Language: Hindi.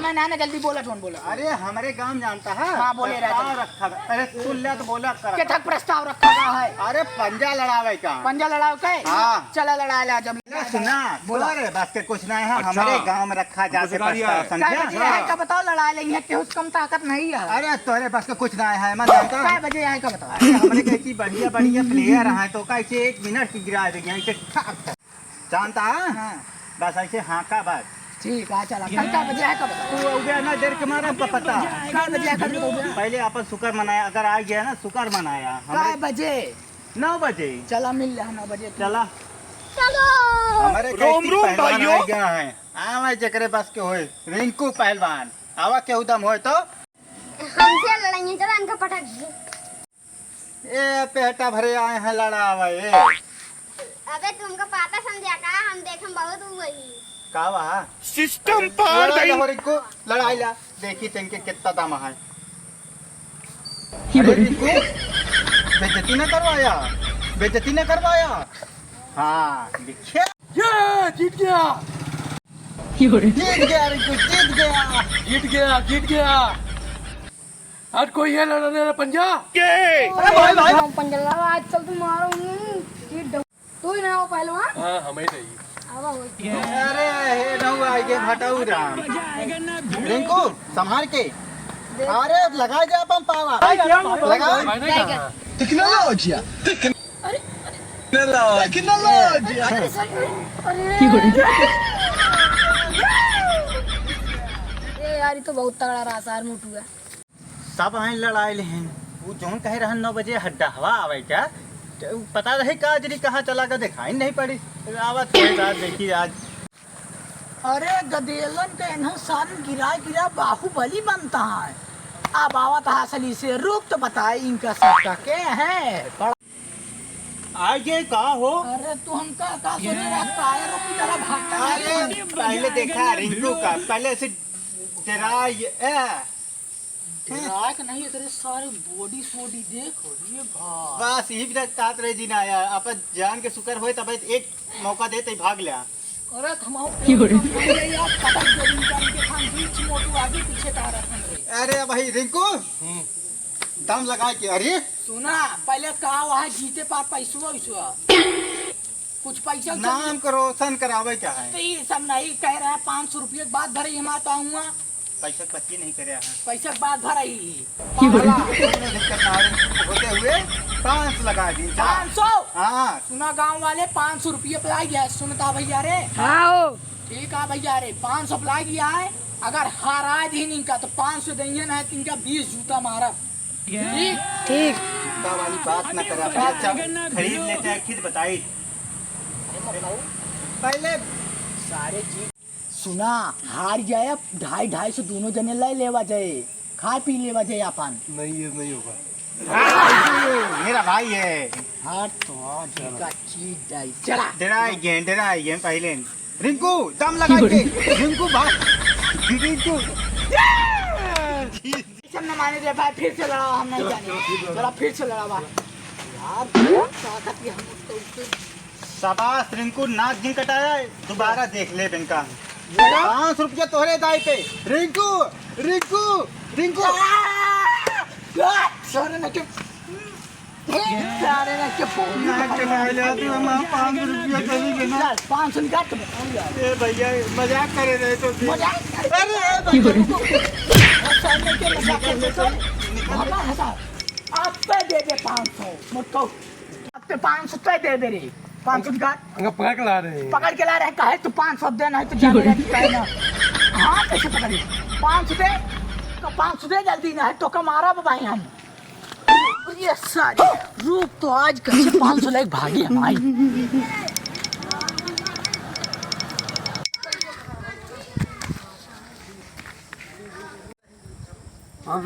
में ना जल्दी बोला कौन बोला। अरे हमारे गांव जानता है। हाँ बोले प्रस्ताव रखा है। अरे सुन ले तो बोला कर। क्या तक प्रस्ताव रखा गया है? अरे पंजा लड़ावे का। पंजा लड़ाओ के? हाँ। चला लड़ा ला जब। सुना बोला रे बस के कुछ नहीं है। अच्छा। हमारे गांव में रखा जाते प्रस्ताव काय बजे समझा। है का बताओ लड़ा लेंगे कि उस कम ताकत नहीं है। अरे तोरे बस के कुछ नहीं है मैं जानता काय बजे है का बताओ। अरे हमारे कैसी बढ़िया बढ़िया प्लेयर हैं तो कैसे 1 मिनट की गिरा देंगे ऐसे ठाक जानता है। हाँ। बस ऐसे हाँका बस। ठीक है चला कल का बजे है का बताओ। तू हो गया ना देर के मारे हमको पता। काय बजे है का बताओ। पहले अपन शुक्र मनाया अगर आ गया ना शुक्र मनाया काय बजे? 9 बजे। चला मिल रहा 9 बजे। चला चलो हमारे रोम रोम भाइयों। आ गया है आवा जकरे बस के होए रिंकू पहलवान आवा के उदम होए तो हमसे लड़ाई चला इनका पटक दे। ए पेटा भरे आए हैं लड़ावे। अबे तुमको पाता समझा का हम देखम बहुत वही का वा सिस्टम पार लड़ाई गई। ला रिंकू लड़ाई ला देखी तेंके कितना दम है। अरे रिंकू बेइज्जती न करवाया बेइज्जती न करवाया। हाँ देखिए ये जीत गया जीत गया रिंकू जीत गया। जीत गया। आज कोई है लड़ने वाला पंजा के। अरे भाई पंजला आज चल तुम मारो तू ही ना हो पहलवान। हाँ हमें नहीं। आवा होई अरे हे नहु आई के भटाऊ राम रिंकू संभाल के। अरे लगा जा अपन पावा लगा। मैंने कहा Tecnologia! Tecnologia! ए यार ये तो बहुत तगड़ा रहा सार मोटू है। सब हैं लड़ाई ले हैं वो जोन कहे रहन 9 बजे हड्डा हवा आवे क्या तो पता रहे काजरी कहाँ चला का दिखाई नहीं पड़ी आवत के साथ देखी आज। अरे गदेलन के इन्हों सन गिरा गिरा बाहुबली बनता है। अब आवत हासली से रूप तो बताए इनका सबका के है। आगे का हो। अरे तू हमका का सोचे रखता है रूप की तरह भागता अरे है। पहले देखा रिंकू का पहले से राक नहीं तेरे सारे बॉडी सोडी देखो ये भाई। बस यही तक तात रहे जी ना आया अपन जान के शुक्र होए तब एक मौका देते ही भाग लिया। अरे थमाओ यार पटक दे इनका इनके खान बीच मोटू आगे पीछे का रखन। अरे भाई रिंकू दम लगा के अरे सुना पहले कहा वहाँ जीते पार पैसुआ वैसुआ कुछ पैसा नाम को रोशन करावे क्या है। तो ये सब नहीं कह रहा है 500 रुपये के बाद भरे हमारा तो आऊंगा पैसा पच्ची नहीं करे हैं। पैसा के बाद भरा ही दिक्कत ना होते हुए 5 लगा दी 500। हाँ सुना गांव वाले 500 रुपये पिला गया है। सुनता भैया रे। हाँ ठीक है भैया रे 500 पिला गया है। अगर हरा दिन इनका तो 500 देंगे ना तो इनका 20 जूता मारा। ठीक ठीक जूता वाली बात न करा अच्छा खरीद लेते हैं खुद बताई पहले सारे चीज सुना हार जाए 250 दोनों जने ले लेवा जाए खा पी लेवा जाए अपन। नहीं ये नहीं होगा। मेरा भाई है। हाँ तो आज का चीज जाए चला डराई गए पहले रिंकू दम लगा के रिंकू भाग रिंकू सब न माने दे भाई फिर से लड़ा हम नहीं जाने। चला फिर से लड़ा भाई यार ताकत की हम तो शाबाश रिंकू नाक जिन कटाया दोबारा देख ले इनका 500 रुपया तोहरे दाई पे रिंकू रिंकू रिंकू सारे न के सारे न के फोन नाक चला ले तू हम 500 रुपया करेंगे ना 500 निकाल के बताऊं यार। ए भैया मजाक करे रहे तो मजाक कर अरे सारे के मजाक करते तो हमारा हसा आप पे दे दे 500 मुझको आप पे 500 पे दे दे रे 500 निकाल अंगा पकड़ के ला रहे हैं। पकड़ के ला रहे कहे तो 500 देना है तो जाने रहे ना। हाँ कैसे पकड़े 500 दे तो 500 दे जल्दी ना है तो कमारा भाई हम। ये सारी रूप तो आज कैसे 500 लेके भागी हमारी। हाँ